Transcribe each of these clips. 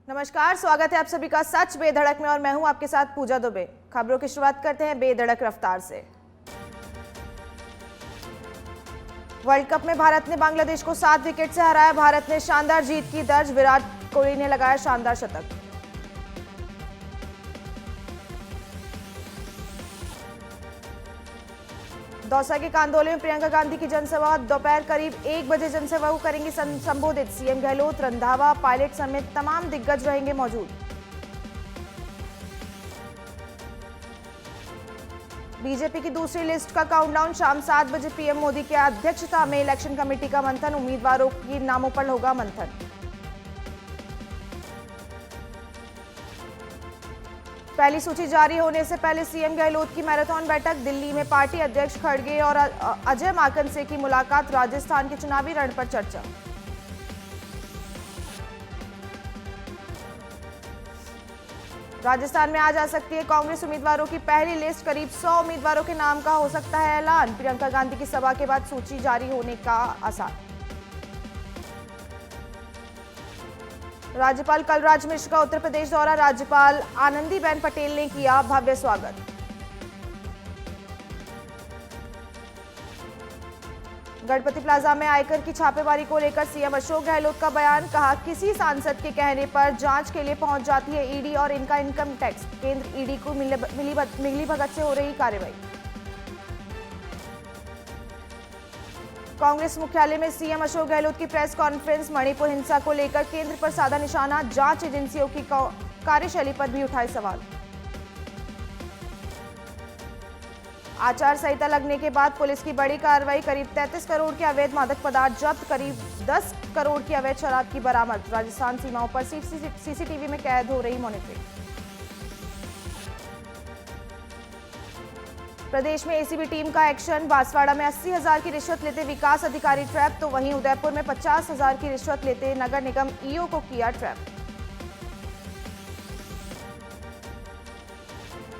नमस्कार, स्वागत है आप सभी का सच बेधड़क में और मैं हूं आपके साथ पूजा दुबे। खबरों की शुरुआत करते हैं बेधड़क रफ्तार से। वर्ल्ड कप में भारत ने बांग्लादेश को 7 विकेट से हराया। भारत ने शानदार जीत की दर्ज, विराट कोहली ने लगाया शानदार शतक। दौसा के कांदोले में प्रियंका गांधी की जनसभा। दोपहर करीब 1 बजे जनसभा को करेंगी संबोधित। सीएम गहलोत, रंधावा, पायलट समेत तमाम दिग्गज रहेंगे मौजूद। बीजेपी की दूसरी लिस्ट का काउंटडाउन शाम 7 बजे पीएम मोदी की अध्यक्षता में इलेक्शन कमेटी का मंथन। उम्मीदवारों के नामों पर होगा मंथन। पहली सूची जारी होने से पहले सीएम गहलोत की मैराथन बैठक। दिल्ली में पार्टी अध्यक्ष खड़गे और अजय माकन से की मुलाकात। राजस्थान के चुनावी रण पर चर्चा। राजस्थान में आज आ सकती है कांग्रेस उम्मीदवारों की पहली लिस्ट। करीब 100 उम्मीदवारों के नाम का हो सकता है ऐलान। प्रियंका गांधी की सभा के बाद सूची जारी होने का आसार। राज्यपाल कलराज मिश्र का उत्तर प्रदेश दौरा। राज्यपाल आनंदीबेन पटेल ने किया भव्य स्वागत। गणपति प्लाजा में आयकर की छापेमारी को लेकर सीएम अशोक गहलोत का बयान। कहा, किसी सांसद के कहने पर जांच के लिए पहुंच जाती है ईडी और इनका इनकम टैक्स। केंद्र ईडी को मिलीभगत से हो रही कार्रवाई। कांग्रेस मुख्यालय में सीएम अशोक गहलोत की प्रेस कॉन्फ्रेंस। मणिपुर हिंसा को लेकर केंद्र पर साधा निशाना। जांच एजेंसियों की कार्यशैली पर भी उठाए सवाल। आचार संहिता लगने के बाद पुलिस की बड़ी कार्रवाई। करीब 33 करोड़ के अवैध मादक पदार्थ जब्त। करीब 10 करोड़ की अवैध शराब की बरामद। राजस्थान सीमाओं पर सीसीटीवी में कैद हो रही मॉनिटरिंग। प्रदेश में एसीबी टीम का एक्शन। बांसवाड़ा में 80,000 की रिश्वत लेते विकास अधिकारी ट्रैप, तो वहीं उदयपुर में 50,000 की रिश्वत लेते नगर निगम ईओ को किया ट्रैप।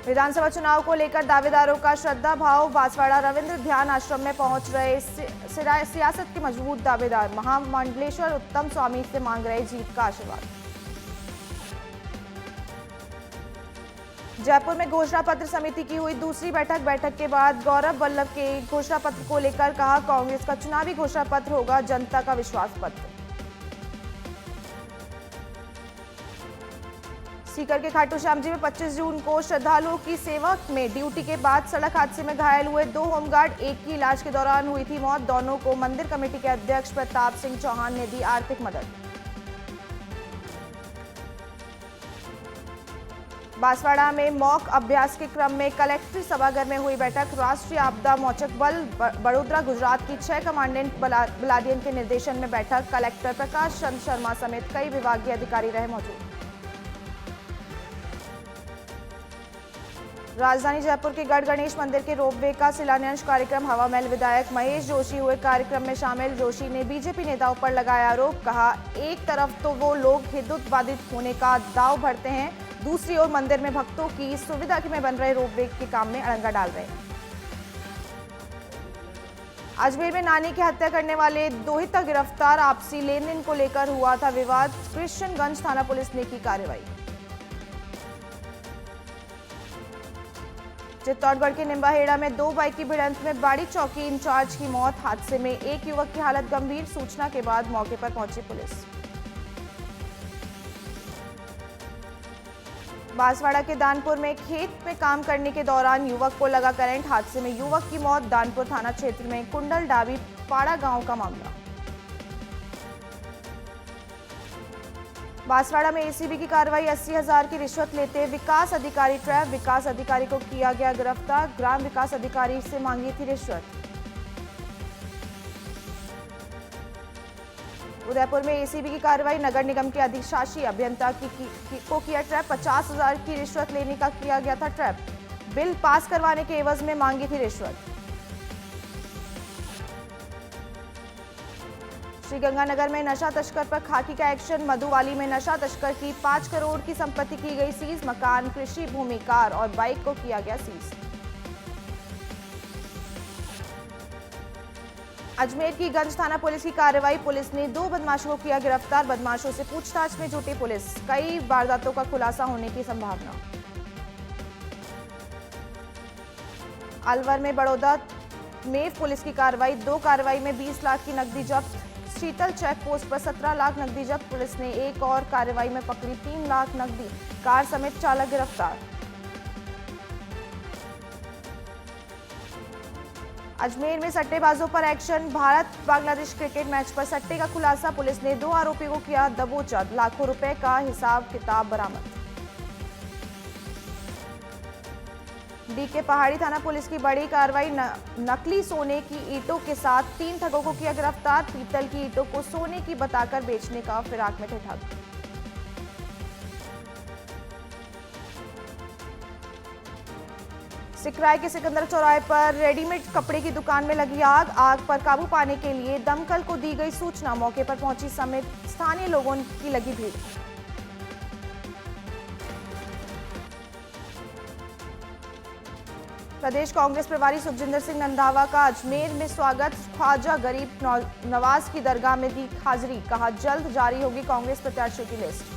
विधानसभा चुनाव को लेकर दावेदारों का श्रद्धा भाव। बांसवाड़ा रविंद्र ध्यान आश्रम में पहुंच रहे सियासत के मजबूत दावेदार। महामंडलेश्वर उत्तम स्वामी से मांग रहे जीत का आशीर्वाद। जयपुर में घोषणा पत्र समिति की हुई दूसरी बैठक के बाद गौरव वल्लभ के घोषणा पत्र को लेकर कहा, कांग्रेस का चुनावी घोषणा पत्र होगा जनता का विश्वास पत्र। सीकर के खाटू श्याम जी में 25 जून को श्रद्धालुओं की सेवा में ड्यूटी के बाद सड़क हादसे में घायल हुए 2 होमगार्ड। एक की इलाज के दौरान हुई थी मौत। दोनों को मंदिर कमेटी के अध्यक्ष प्रताप सिंह चौहान ने दी आर्थिक मदद। बांसवाड़ा में मॉक अभ्यास के क्रम में कलेक्ट्रेट सभागार में हुई बैठक। राष्ट्रीय आपदा मोचक बल बड़ोदरा गुजरात की 6 कमांडेंट बटालियन के निर्देशन में बैठक। कलेक्टर प्रकाश चंद्र शर्मा समेत कई विभागीय अधिकारी रहे मौजूद। राजधानी जयपुर के गढ़ गणेश मंदिर के रोपवे का शिलान्यास कार्यक्रम। हवा महल विधायक महेश जोशी हुए कार्यक्रम में शामिल। जोशी ने बीजेपी नेताओं पर लगाया आरोप। कहा, एक तरफ तो वो लोग हिंदुत्ववादी होने का दाव भरते हैं, दूसरी ओर मंदिर में भक्तों की सुविधा में बन रहे रोपवे के काम में अड़ंगा डाल रहे हैं। अजमेर में नानी की हत्या करने वाले दोहिता गिरफ्तार। आपसी लेन देन को लेकर हुआ था विवाद। कृष्णगंज थाना पुलिस ने की कार्रवाई। चित्तौड़गढ़ के निम्बाहेड़ा में 2 बाइक की भिड़ंत में बाड़ी चौकी इंचार्ज की मौत। हादसे में एक युवक की हालत गंभीर। सूचना के बाद मौके पर पहुंची पुलिस। बांसवाड़ा के दानपुर में खेत में काम करने के दौरान युवक को लगा करंट। हादसे में युवक की मौत। दानपुर थाना क्षेत्र में कुंडल डाबी पाड़ा गांव का मामला। बांसवाड़ा में एसीबी की कार्रवाई। 80,000 की रिश्वत लेते विकास अधिकारी ट्रैप। विकास अधिकारी को किया गया गिरफ्तार। ग्राम विकास अधिकारी से मांगी थी रिश्वत। उदयपुर में एसीबी की कार्रवाई। नगर निगम के अधिशासी अभियंता को किया ट्रैप। 50,000 की रिश्वत लेने का किया गया था ट्रैप। बिल पास करवाने के एवज में मांगी थी रिश्वत। श्रीगंगानगर में नशा तस्कर पर खाकी का एक्शन। मधुवाली में नशा तस्कर की 5 करोड़ की संपत्ति की गई सीज। मकान, कृषि भूमि, कार और बाइक को किया गया सीज। अजमेर की गंज थाना पुलिस की कार्रवाई, पुलिस ने 2 बदमाशों को किया गिरफ्तार। बदमाशों से पूछताछ में जुटी पुलिस, कई वारदातों का खुलासा होने की संभावना। अलवर में बड़ौदा में पुलिस की कार्रवाई, 2 कार्रवाई में 20 लाख की नकदी जब्त। शीतल चेक पोस्ट पर 17 लाख नकदी जब्त। पुलिस ने एक और कार्रवाई में पकड़ी 3 लाख नकदी, कार समेत चालक गिरफ्तार। अजमेर में सट्टेबाजों पर action, Bharat Bangladesh cricket match पर सट्टे का खुलासा, पुलिस ने 2 आरोपियों को किया दबोचा, लाखों रुपए का हिसाब किताब बरामद। डीके पहाड़ी थाना पुलिस की बड़ी कार्रवाई, नकली सोने की ईंटों के साथ 3 ठगों को किया गिरफ्तार। पीतल की ईंटों को सोने की बताकर बेचने का फिराक में थे ठग। सिकराय के सिकंदर चौराहे पर रेडीमेड कपड़े की दुकान में लगी आग। आग पर काबू पाने के लिए दमकल को दी गई सूचना, मौके पर पहुंची समेत स्थानीय लोगों की लगी भीड़। प्रदेश कांग्रेस प्रभारी सुखजिंदर सिंह रंधावा का अजमेर में स्वागत, ख्वाजा गरीब नवाज की दरगाह में दी हाजिरी, कहा जल्द जारी होगी कांग्रेस प्रत्याशियों की लिस्ट।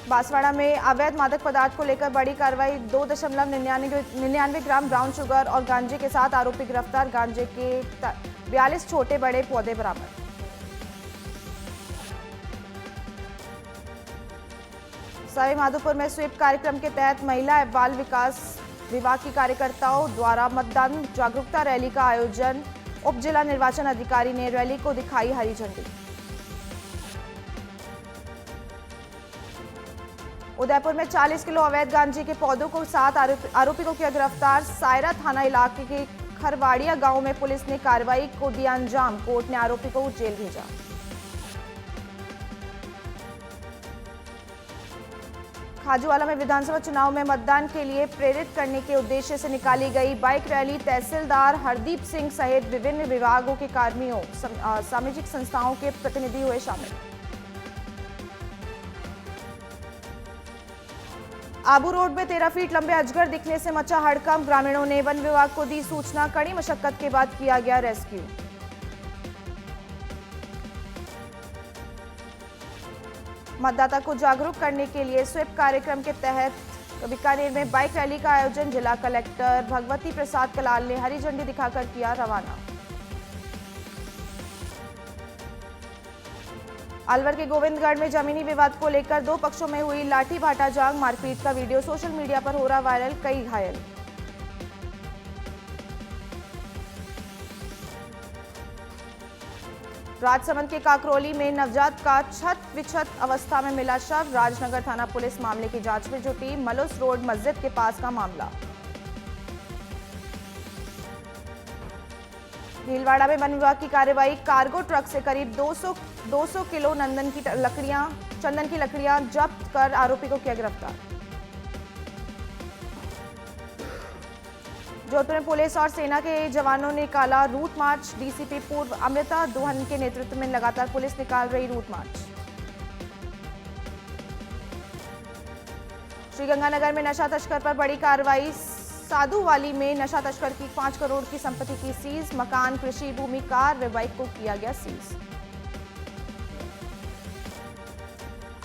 बांसवाड़ा में अवैध मादक पदार्थ को लेकर बड़ी कार्रवाई, 2.99 ग्राम ब्राउन शुगर और गांजे के साथ आरोपी गिरफ्तार। गांजे के 42 छोटे बड़े पौधे बरामद। सवाई माधोपुर में स्वीप कार्यक्रम के तहत महिला एवं बाल विकास विभाग की कार्यकर्ताओं द्वारा मतदान जागरूकता रैली का आयोजन, उप जिला निर्वाचन अधिकारी ने रैली को दिखाई हरी झंडी। उदयपुर में 40 किलो अवैध गांजे के पौधों को साथ आरोपी को किया गिरफ्तार। सायरा थाना इलाके के खरवाड़िया गांव में पुलिस ने कार्रवाई को दिया अंजाम, कोर्ट ने आरोपी को जेल भेजा। खाजूवाला में विधानसभा चुनाव में मतदान के लिए प्रेरित करने के उद्देश्य से निकाली गई बाइक रैली, तहसीलदार हरदीप सिंह सहित विभिन्न विभागों के कर्मियों, सामाजिक संस्थाओं के प्रतिनिधि हुए शामिल। आबू रोड में 13 फीट लंबे अजगर दिखने से मचा हड़कंप, ग्रामीणों ने वन विभाग को दी सूचना, कड़ी मशक्कत के बाद किया गया रेस्क्यू। मतदाता को जागरूक करने के लिए स्वीप कार्यक्रम के तहत बीकानेर में बाइक रैली का आयोजन, जिला कलेक्टर भगवती प्रसाद कलाल ने हरी झंडी दिखाकर किया रवाना। अलवर के गोविंदगढ़ में जमीनी विवाद को लेकर 2 पक्षों में हुई लाठी भाटा जंग, मारपीट का वीडियो सोशल मीडिया पर हो रहा वायरल, कई घायल। राजसमंद के काकरोली में नवजात का छत विछत अवस्था में मिला शव, राजनगर थाना पुलिस मामले की जांच में जुटी, मलुस रोड मस्जिद के पास का मामला। भीलवाड़ा में वन विभाग की कार्रवाई, कार्गो ट्रक से करीब 200 किलो चंदन की लकड़ियां जब्त कर आरोपी को किया गिरफ्तार। जोधपुर में पुलिस और सेना के जवानों ने निकाला रूट मार्च, डीसीपी पूर्व अमृता दोहन के नेतृत्व में लगातार पुलिस निकाल रही रूट मार्च। श्रीगंगानगर में नशा तस्कर पर बड़ी कार्रवाई, साधुवाली में नशा तस्कर की 5 करोड़ की संपत्ति की सीज, मकान, कृषि भूमि, कार व बाइक को किया गया सीज।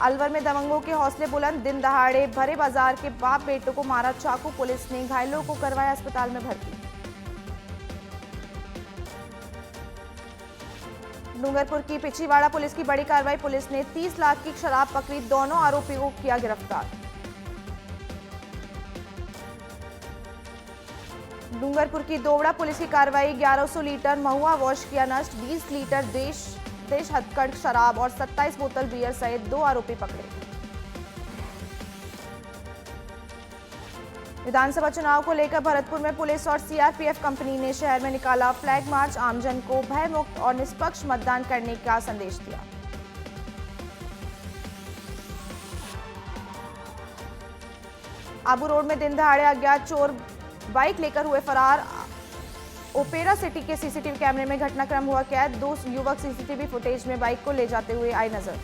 अलवर में दबंगों के हौसले बुलंद, दिन दहाड़े भरे बाजार के बाप बेटों को मारा चाकू, पुलिस ने घायलों को करवाया अस्पताल में भर्ती। डूंगरपुर की पिछीवाड़ा पुलिस की बड़ी कार्रवाई, पुलिस ने 30 लाख की शराब पकड़ी, दोनों आरोपियों को किया गिरफ्तार। डूंगरपुर की दोवड़ा पुलिस की कार्रवाई, 1100 लीटर महुआ वॉश किया नष्ट, 20 लीटर देश हथकढ़ शराब और 27 बोतल बियर सहित 2 आरोपी पकड़े। विधानसभा चुनाव को लेकर भरतपुर में पुलिस और सीआरपीएफ कंपनी ने शहर में निकाला फ्लैग मार्च, आमजन को भयमुक्त और निष्पक्ष मतदान करने का संदेश दिया। आबू रोड में दिन दहाड़े अज्ञात चोर बाइक लेकर हुए फरार, ओपेरा सिटी के सीसीटीवी कैमरे में घटनाक्रम हुआ कैद, 2 युवक सीसीटीवी फुटेज में बाइक को ले जाते हुए आए नजर।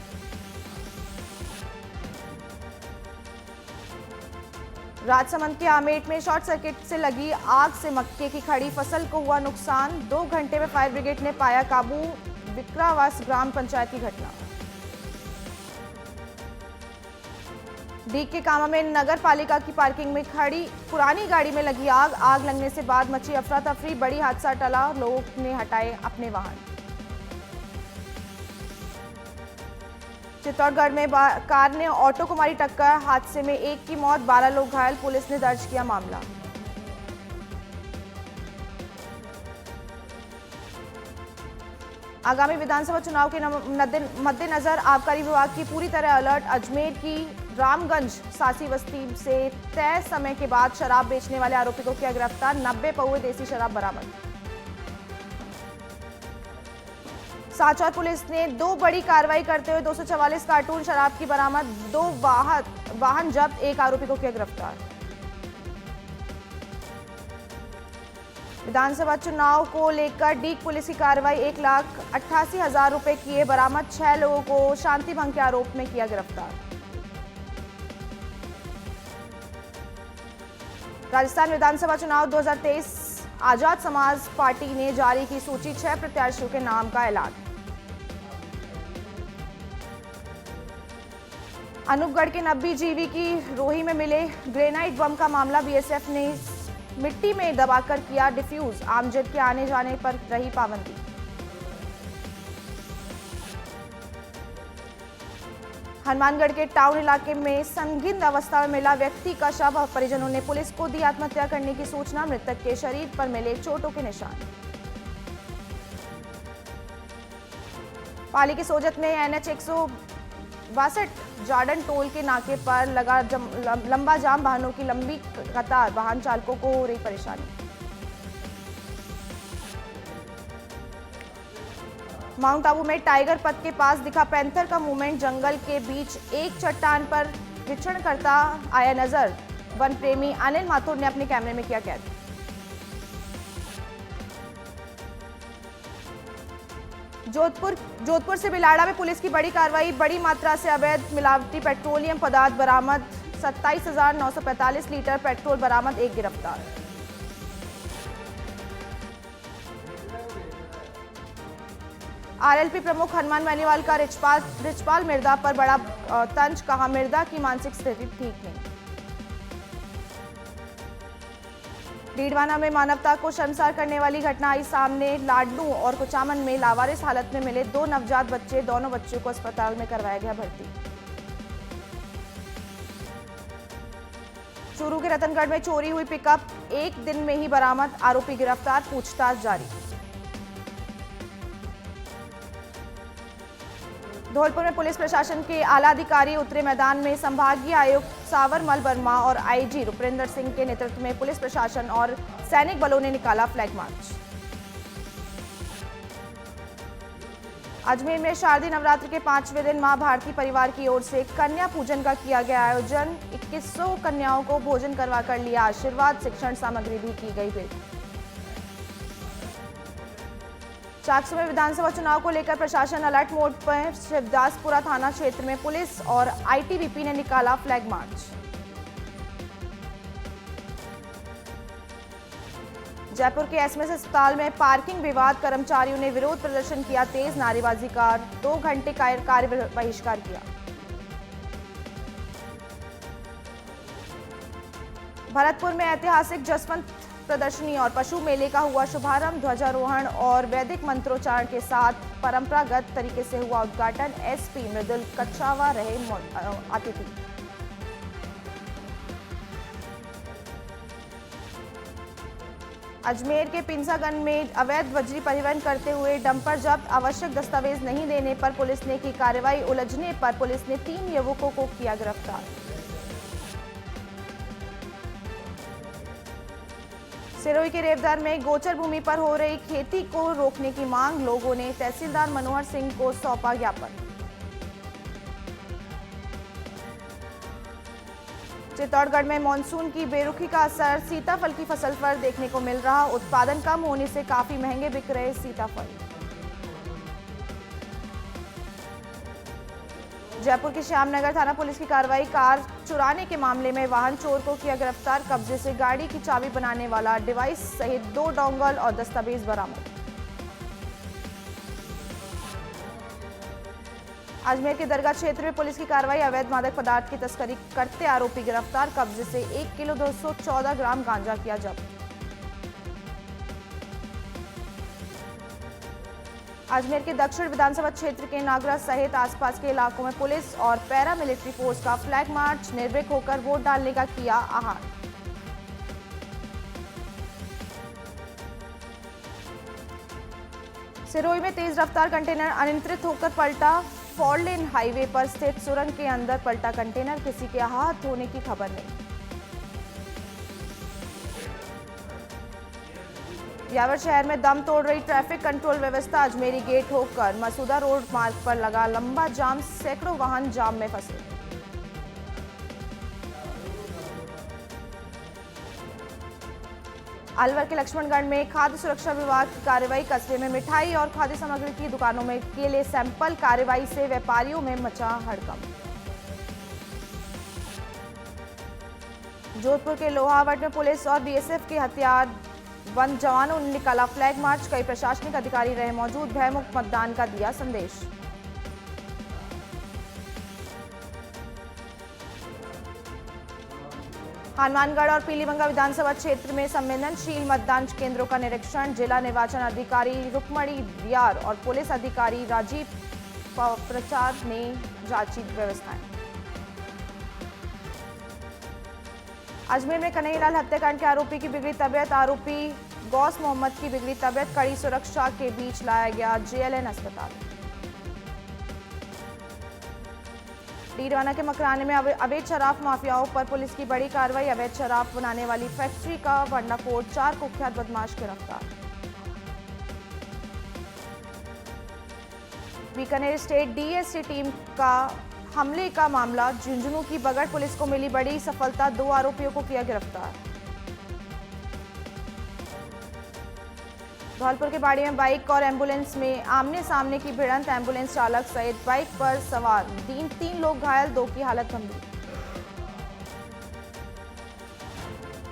राजसमंद के आमेट में शॉर्ट सर्किट से लगी आग से मक्के की खड़ी फसल को हुआ नुकसान। 2 घंटे में फायर ब्रिगेड ने पाया काबू। विक्रावास ग्राम पंचायत की घटना। डीग के कामा में नगर पालिका की पार्किंग में खड़ी पुरानी गाड़ी में लगी आग। आग लगने से बाद मची अफरा तफरी, बड़ी हादसा टला, लोगों ने हटाए अपने वाहन। चित्तौड़गढ़ में कार ने ऑटो को मारी टक्कर, हादसे में 1 की मौत, 12 लोग घायल, पुलिस ने दर्ज किया मामला। आगामी विधानसभा चुनाव के मद्देनजर आबकारी विभाग की पूरी तरह अलर्ट। अजमेर की रामगंज सासी बस्ती से तय समय के बाद शराब बेचने वाले आरोपी को किया गिरफ्तार। 90 पौवे देसी शराब बरामद। सांचौर पुलिस ने 2 बड़ी कार्रवाई करते हुए 244 कार्टून शराब की बरामद, 2 वाहन जब्त, 1 आरोपी को किया गिरफ्तार। विधानसभा चुनाव को लेकर डीग पुलिस की कार्रवाई, 1,88,000 रुपए किए बरामद, 6 लोगों को शांति भंग के आरोप में किया गिरफ्तार। राजस्थान विधानसभा चुनाव 2023, आजाद समाज पार्टी ने जारी की सूची, 6 प्रत्याशियों के नाम का ऐलान। अनूपगढ़ के नब्बी जीवी की रोही में मिले ग्रेनाइट बम का मामला, बीएसएफ ने मिट्टी में दबाकर किया डिफ्यूज, आमजन के आने जाने पर रही पाबंदी। हनुमानगढ़ के टाउन इलाके में संदिग्ध अवस्था में मिला व्यक्ति का शव, परिजनों ने पुलिस को दी आत्महत्या करने की सूचना, मृतक के शरीर पर मिले चोटों के निशान। पाली के सोजत में NH 162 जार्डन टोल के नाके पर लगा लंबा जाम, वाहनों की लंबी कतार, वाहन चालकों को हो रही परेशानी। माउंट आबू में टाइगर पथ के पास दिखा पैंथर का मूवमेंट, जंगल के बीच एक चट्टान पर विचरण करता आया नजर, वन प्रेमी अनिल माथुर ने अपने कैमरे में किया कैद। जोधपुर से बिलाड़ा में पुलिस की बड़ी कार्रवाई, बड़ी मात्रा से अवैध मिलावटी पेट्रोलियम पदार्थ बरामद, 27,945 लीटर पेट्रोल बरामद, 1 गिरफ्तार। आरएलपी प्रमुख हनुमान बेनीवाल का रिचपाल मिर्दा पर बड़ा तंज, कहा मिर्दा की मानसिक स्थिति ठीक नहीं। डीडवाना में मानवता को शर्मसार करने वाली घटना आई सामने, लाडलू और कुचामन में लावारिस हालत में मिले 2 नवजात बच्चे, दोनों बच्चों को अस्पताल में करवाया गया भर्ती। चूरू के रतनगढ़ में चोरी हुई पिकअप 1 दिन में ही बरामद, आरोपी गिरफ्तार, पूछताछ जारी। धौलपुर में पुलिस प्रशासन के आला अधिकारी उतरे मैदान में, संभागीय आयुक्त सावरमल वर्मा और आईजी रुपेंद्र सिंह के नेतृत्व में पुलिस प्रशासन और सैनिक बलों ने निकाला फ्लैग मार्च। अजमेर में शारदीय नवरात्र के 5वें दिन मां भारती परिवार की ओर से कन्या पूजन का किया गया आयोजन, 2100 कन्याओं को भोजन करवाकर लिया आशीर्वाद, शिक्षण सामग्री भी की गई भेंट। चाकसू में विधानसभा चुनाव को लेकर प्रशासन अलर्ट मोड पर, शिवदासपुरा थाना क्षेत्र में पुलिस और आईटीबीपी ने निकाला फ्लैग मार्च। जयपुर के एसएमएस अस्पताल में पार्किंग विवाद, कर्मचारियों ने विरोध प्रदर्शन किया तेज, नारेबाजी का 2 घंटे कार्य बहिष्कार किया। भरतपुर में ऐतिहासिक जसवंत प्रदर्शनी और पशु मेले का हुआ शुभारंभ, ध्वजारोहण और वैदिक मंत्रोच्चारण के साथ परंपरागत तरीके से हुआ उद्घाटन, एसपी मृदुल कच्छावा रहे अतिथि। अजमेर के पिंसागंज में अवैध बजरी परिवहन करते हुए डंपर जब्त, आवश्यक दस्तावेज नहीं देने पर पुलिस ने की कार्रवाई, उलझने पर पुलिस ने 3 युवकों को किया गिरफ्तार। सिरोही के रेवदर में गोचर भूमि पर हो रही खेती को रोकने की मांग, लोगों ने तहसीलदार मनोहर सिंह को सौंपा ज्ञापन। चित्तौड़गढ़ में मानसून की बेरुखी का असर, सीताफल की फसल पर देखने को मिल रहा, उत्पादन कम होने से काफी महंगे बिक रहे सीताफल। जयपुर के श्यामनगर थाना पुलिस की कार्रवाई, कार चुराने के मामले में वाहन चोर को किया गिरफ्तार, कब्जे से गाड़ी की चाबी बनाने वाला डिवाइस सहित 2 डोंगल और दस्तावेज बरामद। अजमेर के दरगाह क्षेत्र में पुलिस की कार्रवाई, अवैध मादक पदार्थ की तस्करी करते आरोपी गिरफ्तार, कब्जे से 1 किलो 214 ग्राम गांजा किया जब्त। अजमेर के दक्षिण विधानसभा क्षेत्र के नागरा सहित आसपास के इलाकों में पुलिस और पैरामिलिट्री फोर्स का फ्लैग मार्च, निर्भीक होकर वोट डालने का किया आह्वान। सिरोही में तेज रफ्तार कंटेनर अनियंत्रित होकर पलटा, 4 लेन हाईवे पर स्थित सुरंग के अंदर पलटा कंटेनर, किसी के आहत होने की खबर नहीं। ब्यावर शहर में दम तोड़ रही ट्रैफिक कंट्रोल व्यवस्था, अजमेरी गेट होकर मसूदा रोड मार्ग पर लगा लंबा जाम, सैकड़ों वाहन जाम में फंसे। अलवर के लक्ष्मणगढ़ में खाद्य सुरक्षा विभाग की कार्रवाई, कस्बे में मिठाई और खाद्य सामग्री की दुकानों में केले सैंपल, कार्रवाई से व्यापारियों में मचा हड़कंप। जोधपुर के लोहावट में पुलिस और बीएसएफ के हथियार बंद जवानों ने निकाला फ्लैग मार्च, कई प्रशासनिक अधिकारी रहे मौजूद, भयमुक्त मतदान का दिया संदेश। हनुमानगढ़ और पीलीभंगा विधानसभा क्षेत्र में संवेदनशील मतदान केंद्रों का निरीक्षण, जिला निर्वाचन अधिकारी रुक्मणी रियार और पुलिस अधिकारी राजीव प्रचार ने जांची व्यवस्थाएं। अजमेर में कन्हैयालाल हत्याकांड के आरोपी की बिगड़ी तबियत, आरोपी गौस मोहम्मद की बिगड़ी तबियत, कड़ी सुरक्षा के बीच लाया गया जेएलएन अस्पताल। डीडवाना के मकराने में अवैध शराब माफियाओं पर पुलिस की बड़ी कार्रवाई, अवैध शराब बनाने वाली फैक्ट्री का भंडाफोड़, 4 कुख्यात बदमाश गिरफ्तार। बीकानेर स्टेट डीएससी टीम का हमले का मामला, झुंझुनू की बगड़ पुलिस को मिली बड़ी सफलता, 2 आरोपियों को किया गिरफ्तार। धौलपुर के बाड़ी में बाइक और एम्बुलेंस में आमने सामने की भिड़ंत, एम्बुलेंस चालक सहित बाइक पर सवार 3 लोग घायल, 2 की हालत गंभीर।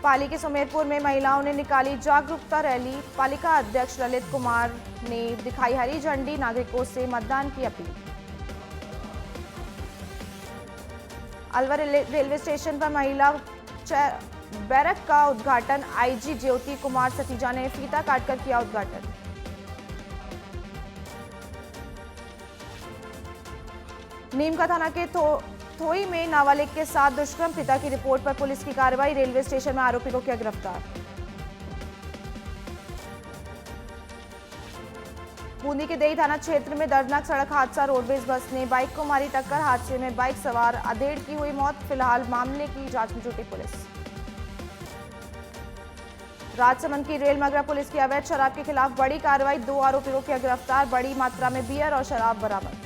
पाली के सुमेरपुर में महिलाओं ने निकाली जागरूकता रैली, पालिका अध्यक्ष ललित कुमार ने दिखाई हरी झंडी, नागरिकों से मतदान की अपील। अलवर रेलवे स्टेशन पर महिला बैरक का उद्घाटन, आईजी ज्योति कुमार सतीजा ने फीता काटकर किया उद्घाटन। नीमका थाना के थोई में नाबालिग के साथ दुष्कर्म, पिता की रिपोर्ट पर पुलिस की कार्रवाई, रेलवे स्टेशन में आरोपी को किया गिरफ्तार। बूंदी के देई थाना क्षेत्र में दर्दनाक सड़क हादसा, रोडवेज बस ने बाइक को मारी टक्कर, हादसे में बाइक सवार अधेड़ की हुई मौत, फिलहाल मामले की जांच में जुटी पुलिस। राजसमंद की रेल मगरा पुलिस की अवैध शराब के खिलाफ बड़ी कार्रवाई, 2 आरोपियों को किया गिरफ्तार, बड़ी मात्रा में बियर और शराब बरामद।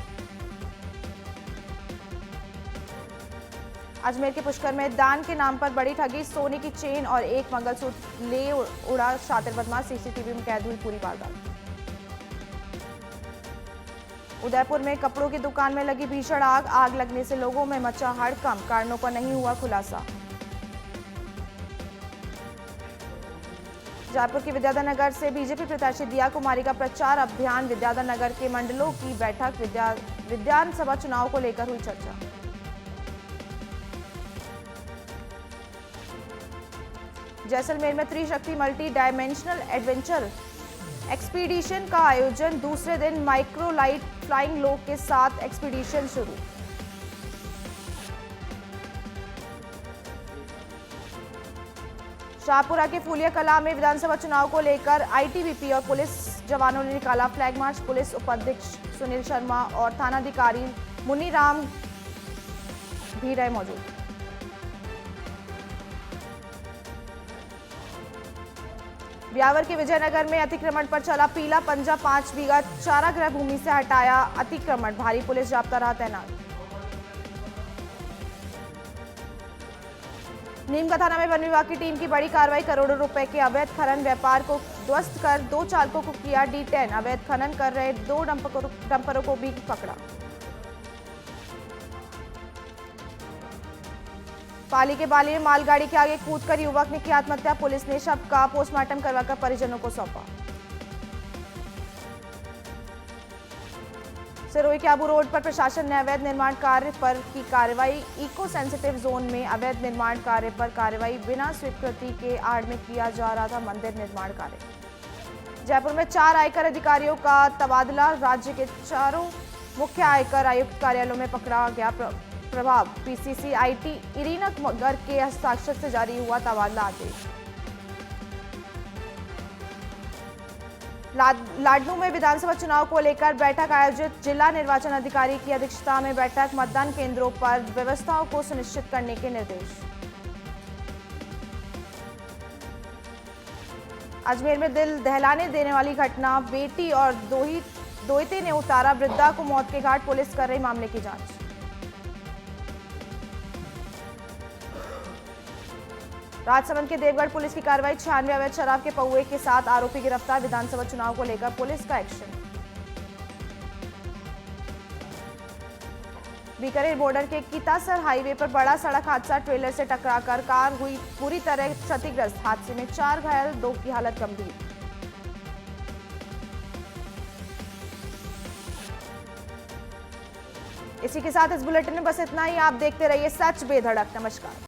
अजमेर के पुष्कर में दान के नाम पर बड़ी ठगी, सोने की चेन और एक मंगलसूत्र ले उड़ा शातिर बदमाश, सीसीटीवी में कैद हुई पूरी वारदात। उदयपुर में कपड़ों की दुकान में लगी भीषण आग लगने से लोगों में मचा हड़कंप, कारणों का नहीं हुआ खुलासा। जयपुर के विद्याधर नगर से बीजेपी प्रत्याशी दिया कुमारी का प्रचार अभियान, विद्याधर नगर के मंडलों की बैठक, विधानसभा चुनाव को लेकर हुई चर्चा। जैसलमेर में त्रिशक्ति मल्टी डायमेंशनल एडवेंचर एक्सपीडिशन का आयोजन, दूसरे दिन माइक्रोलाइट फ्लाइंग लोग के साथ एक्सपीडिशन शुरू। शाहपुरा के फूलिया कला में विधानसभा चुनाव को लेकर आईटीबीपी और पुलिस जवानों ने निकाला फ्लैग मार्च, पुलिस उपाध्यक्ष सुनील शर्मा और थानाधिकारी मुनीराम भी रहे मौजूद। ब्यावर के विजयनगर में अतिक्रमण पर चला पीला पंजा, 5 बीघा चारागृह भूमि से हटाया अतिक्रमण, भारी पुलिस जाब्ता रहा तैनात। नीमका थाना में वन विभाग की टीम की बड़ी कार्रवाई, करोड़ों रुपए के अवैध खनन व्यापार को ध्वस्त कर 2 चालकों को किया D10, अवैध खनन कर रहे 2 डंपरों को भी पकड़ा। पाली के बाली में मालगाड़ी के आगे कूदकर युवक ने की आत्महत्या। पुलिस ने शव का पोस्टमार्टम करवाकर परिजनों को सौंपा। सिरोही के आबू रोड पर प्रशासन ने अवैध निर्माण कार्य पर की कार्रवाई। इको सेंसिटिव जोन में अवैध निर्माण कार्य पर कार्रवाई। बिना स्वीकृति के आड़ में किया जा रहा था मंदिर निर्माण कार्य। जयपुर में 4 आयकर अधिकारियों का तबादला। राज्य के 4 मुख्य आयकर आयुक्त कार्यालयों में पकड़ा गया प्रभाव। पीसीसी आईटी इरीना मगर के हस्ताक्षर से जारी हुआ तबादला आदेश। लाडनू में विधानसभा चुनाव को लेकर बैठक आयोजित। जिला निर्वाचन अधिकारी की अध्यक्षता में बैठक। मतदान केंद्रों पर व्यवस्थाओं को सुनिश्चित करने के निर्देश। अजमेर में दिल दहलाने देने वाली घटना। बेटी और दोहिते ने उतारा वृद्धा को मौत के घाट। पुलिस कर रही मामले की जांच। राजसमंद के देवगढ़ पुलिस की कार्रवाई। 96 अवैध शराब के पौए के साथ आरोपी गिरफ्तार। विधानसभा चुनाव को लेकर पुलिस का एक्शन। बीकानेर बॉर्डर के कीतासर हाईवे पर बड़ा सड़क हादसा। ट्रेलर से टकराकर कार हुई पूरी तरह क्षतिग्रस्त। हादसे में 4 घायल, 2 की हालत गंभीर। इसी के साथ इस बुलेटिन में बस इतना ही। आप देखते रहिए सच बेधड़क। नमस्कार।